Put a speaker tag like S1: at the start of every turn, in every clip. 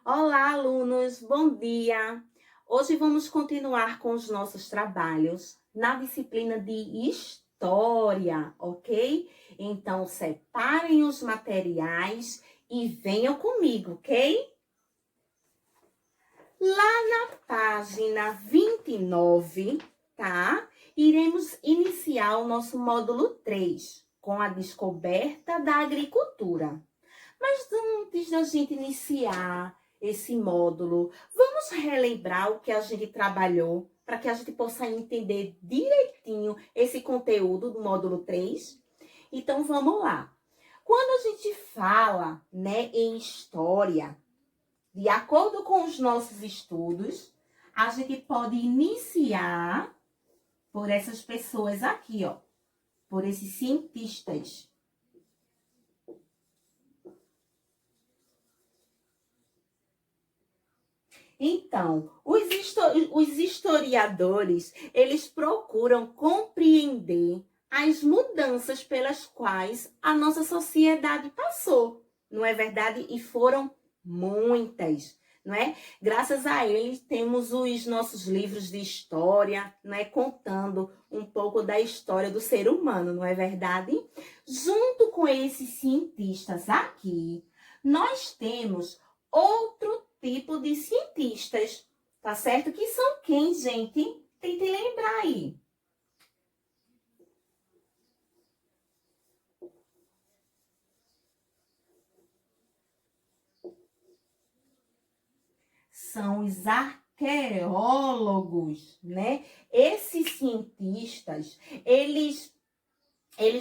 S1: Olá, alunos, bom dia! Hoje vamos continuar com os nossos trabalhos na disciplina de História, ok? Então, separem os materiais e venham comigo, ok? Lá na página 29, tá? Iremos iniciar o nosso módulo 3, com a descoberta da agricultura. Mas antes da gente iniciar esse módulo, vamos relembrar o que a gente trabalhou para que a gente possa entender direitinho esse conteúdo do módulo 3? Então, vamos lá. Quando a gente fala, né, em história, de acordo com os nossos estudos, a gente pode iniciar por essas pessoas aqui, ó, por esses cientistas. Então, os historiadores, eles procuram compreender as mudanças pelas quais a nossa sociedade passou, não é verdade? E foram muitas, não é? Graças a eles temos os nossos livros de história, não é? Contando um pouco da história do ser humano, não é verdade? Junto com esses cientistas aqui, nós temos outro tipo de cientistas, tá certo? Que são quem, gente? Tente lembrar aí. São os arqueólogos, né? Esses cientistas, eles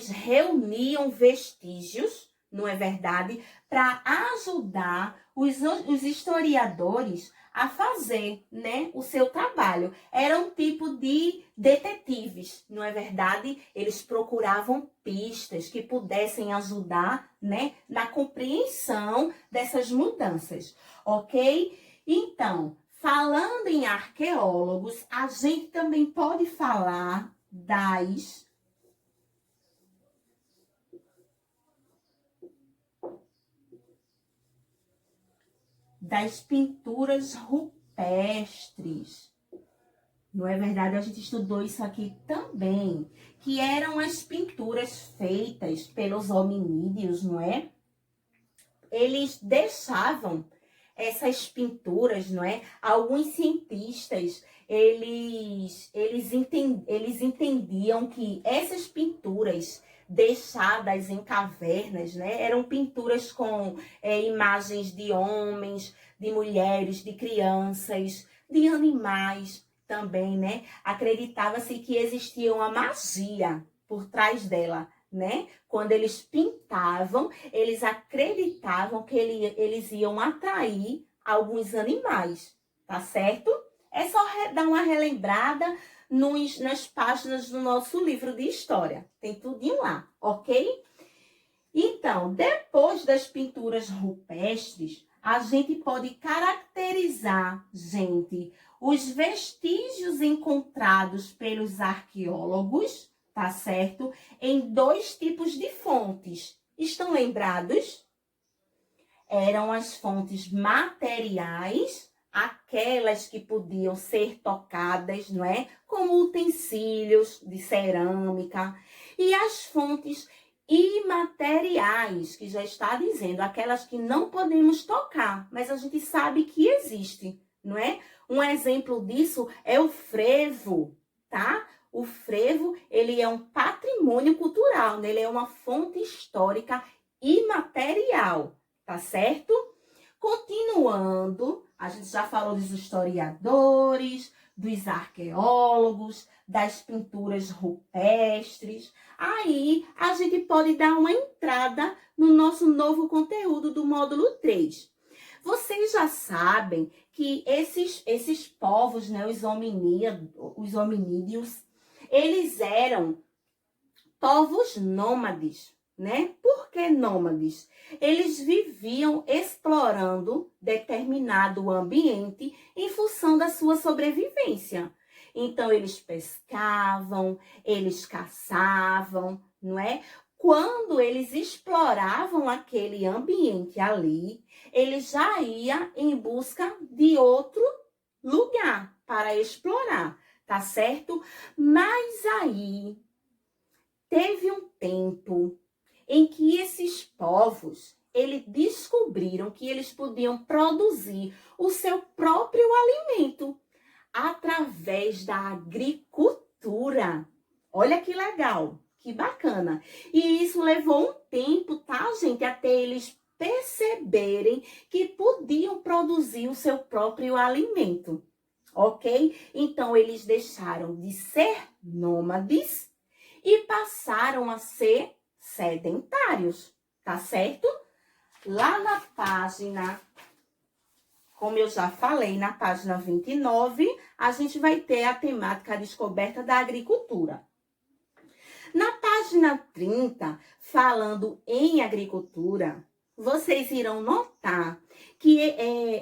S1: reuniam vestígios, não é verdade? Para ajudar os historiadores a fazer, né, o seu trabalho. Era um tipo de detetives, não é verdade? Eles procuravam pistas que pudessem ajudar, né, na compreensão dessas mudanças, ok? Então, falando em arqueólogos, a gente também pode falar das pinturas rupestres. Não é verdade? A gente estudou isso aqui também, que eram as pinturas feitas pelos hominídeos, não é? Eles deixavam essas pinturas, não é? Alguns cientistas, eles entendiam que essas pinturas deixadas em cavernas, né? Eram pinturas com imagens de homens, de mulheres, de crianças, de animais também, né? Acreditava-se que existia uma magia por trás dela, né? Quando eles pintavam, eles acreditavam que eles iam atrair alguns animais, tá certo? É só dar uma relembrada nas páginas do nosso livro de história. Tem tudinho lá, ok? Então, depois das pinturas rupestres, a gente pode caracterizar, gente, os vestígios encontrados pelos arqueólogos, tá certo? Em dois tipos de fontes. Estão lembrados? Eram as fontes materiais, aquelas que podiam ser tocadas, não é? Como utensílios de cerâmica, e as fontes imateriais, que já está dizendo, aquelas que não podemos tocar, mas a gente sabe que existe, não é? Um exemplo disso é o frevo, tá? O frevo, ele é um patrimônio cultural, né? Ele é uma fonte histórica imaterial, tá certo? Continuando, a gente já falou dos historiadores, dos arqueólogos, das pinturas rupestres. Aí, a gente pode dar uma entrada no nosso novo conteúdo do módulo 3. Vocês já sabem que esses povos, né, os hominídeos, eles eram povos nômades, né? Por que nômades? Eles viviam explorando determinado ambiente em função da sua sobrevivência. Então, eles pescavam, eles caçavam, não é? quando eles exploravam aquele ambiente ali, eles já iam em busca de outro lugar para explorar, tá certo? Mas aí teve um tempo em que esses povos, eles descobriram que eles podiam produzir o seu próprio alimento através da agricultura. Olha que legal, que bacana. E isso levou um tempo, tá, gente, até eles perceberem que podiam produzir o seu próprio alimento, ok? Então, eles deixaram de ser nômades e passaram a ser sedentários, tá certo? Lá na página, como eu já falei, na página 29, a gente vai ter a temática descoberta da agricultura. Na página 30, falando em agricultura, vocês irão notar que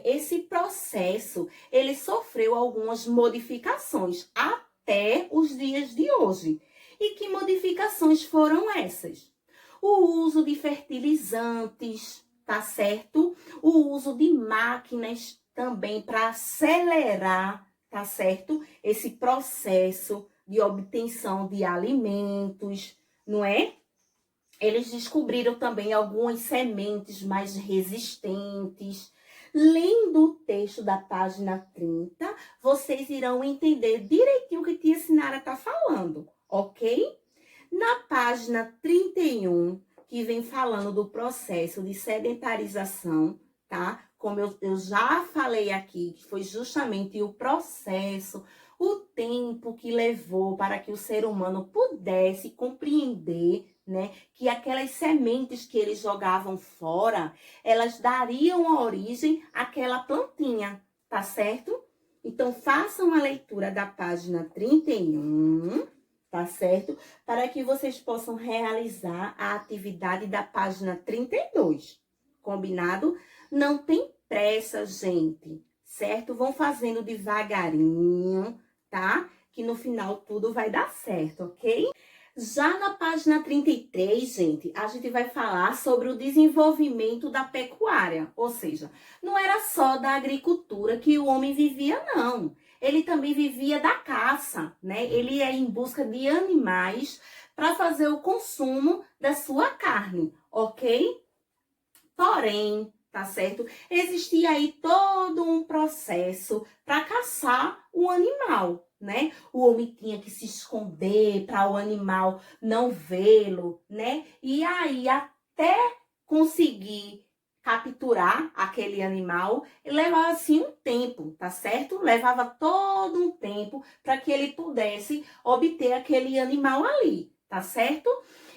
S1: esse processo, ele sofreu algumas modificações até os dias de hoje. E que modificações foram essas? O uso de fertilizantes, tá certo? O uso de máquinas também para acelerar, tá certo? Esse processo de obtenção de alimentos, não é? Eles descobriram também algumas sementes mais resistentes. Lendo o texto da página 30, vocês irão entender direitinho o que tia Sinara está falando, ok? Na página 31, que vem falando do processo de sedentarização, tá? Como eu já falei aqui, que foi justamente o processo, o tempo que levou para que o ser humano pudesse compreender, né, que aquelas sementes que eles jogavam fora, elas dariam origem àquela plantinha, tá certo? Então, façam a leitura da página 31, tá certo? Para que vocês possam realizar a atividade da página 32, combinado? Não tem pressa, gente, certo? Vão fazendo devagarinho, tá? Que no final tudo vai dar certo, ok? Já na página 33, gente, a gente vai falar sobre o desenvolvimento da pecuária. Ou seja, não era só da agricultura que o homem vivia, não. Ele também vivia da caça, né? Ele ia em busca de animais para fazer o consumo da sua carne, ok? Porém, tá certo? Existia aí todo um processo para caçar o animal, né? O homem tinha que se esconder para o animal não vê-lo, né? E aí, até conseguir capturar aquele animal, levava assim um tempo, tá certo? Levava todo um tempo para que ele pudesse obter aquele animal ali, tá certo?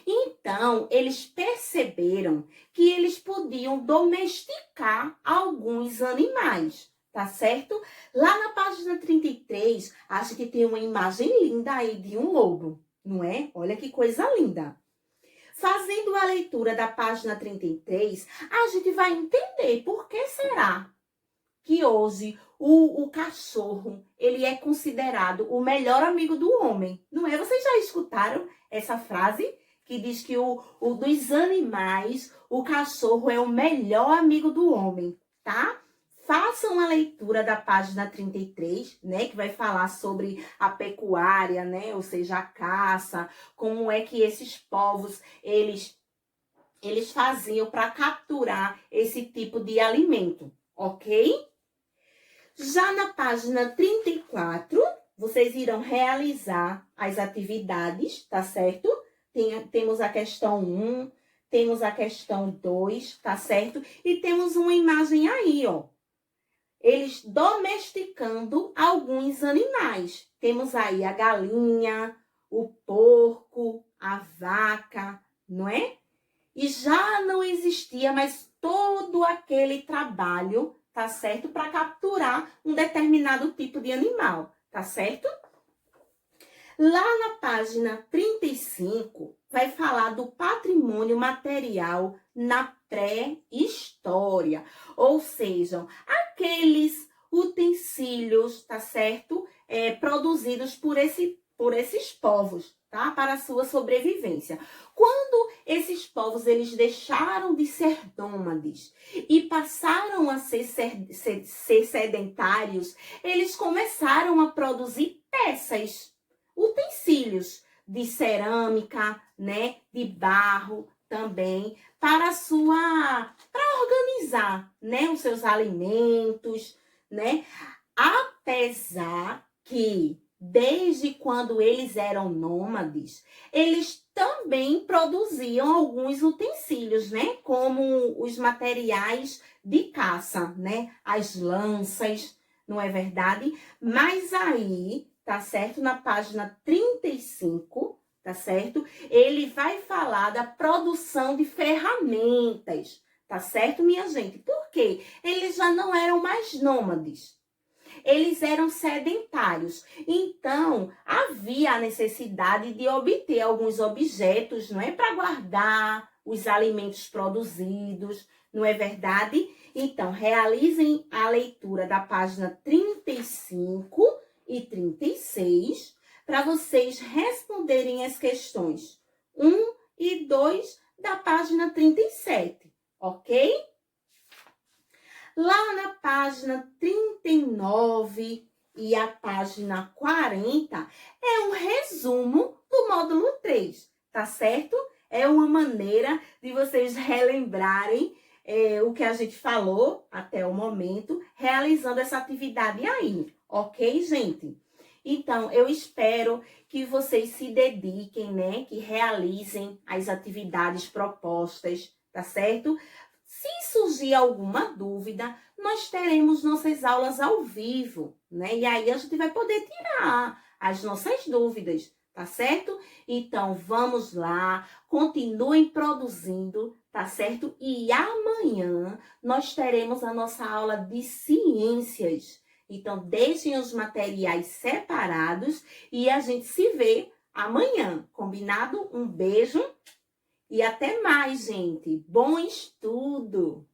S1: Então, eles perceberam que eles podiam domesticar alguns animais, tá certo? Lá na página 33, a gente tem uma imagem linda aí de um lobo, não é? Olha que coisa linda. Fazendo a leitura da página 33, a gente vai entender por que será que hoje o cachorro, ele é considerado o melhor amigo do homem, não é? Vocês já escutaram essa frase? Que diz que dos animais, o cachorro é o melhor amigo do homem, tá? Façam a leitura da página 33, né? Que vai falar sobre a pecuária, né? Ou seja, a caça, como é que esses povos, eles faziam para capturar esse tipo de alimento, ok? Já na página 34, vocês irão realizar as atividades, tá certo? Temos a questão 1, temos a questão 2, tá certo? E temos uma imagem aí, ó. Eles domesticando alguns animais. Temos aí a galinha, o porco, a vaca, não é? E já não existia mais todo aquele trabalho, tá certo? Para capturar um determinado tipo de animal, tá certo? Lá na página 35, vai falar do patrimônio material na pré-história. Ou seja, aqueles utensílios, tá certo? Produzidos por esses povos, tá? Para a sua sobrevivência. Quando esses povos eles deixaram de ser nômades e passaram a ser sedentários, eles começaram a produzir peças, utensílios de cerâmica, né, de barro também, para organizar, né, os seus alimentos, né? Apesar que desde quando eles eram nômades, eles também produziam alguns utensílios, né? Como os materiais de caça, né? As lanças, não é verdade? Mas aí, tá certo? Na página 35, tá certo? Ele vai falar da produção de ferramentas, tá certo, minha gente? Por quê? Eles já não eram mais nômades. Eles eram sedentários. Então, havia a necessidade de obter alguns objetos, não é? Para guardar os alimentos produzidos, não é verdade? Então, realizem a leitura da página 35 e 36 para vocês responderem as questões 1 e 2 da página 37, ok? Lá na página 39 e a página 40 é um resumo do módulo 3, tá certo? É uma maneira de vocês relembrarem o que a gente falou até o momento, realizando essa atividade aí, ok, gente? Então, eu espero que vocês se dediquem, né? Que realizem as atividades propostas, tá certo? Se surgir alguma dúvida, nós teremos nossas aulas ao vivo, né? E aí a gente vai poder tirar as nossas dúvidas, tá certo? Então, vamos lá, continuem produzindo, tá certo? E amanhã nós teremos a nossa aula de ciências. Então, deixem os materiais separados e a gente se vê amanhã, combinado? Um beijo. E até mais, gente. Bom estudo!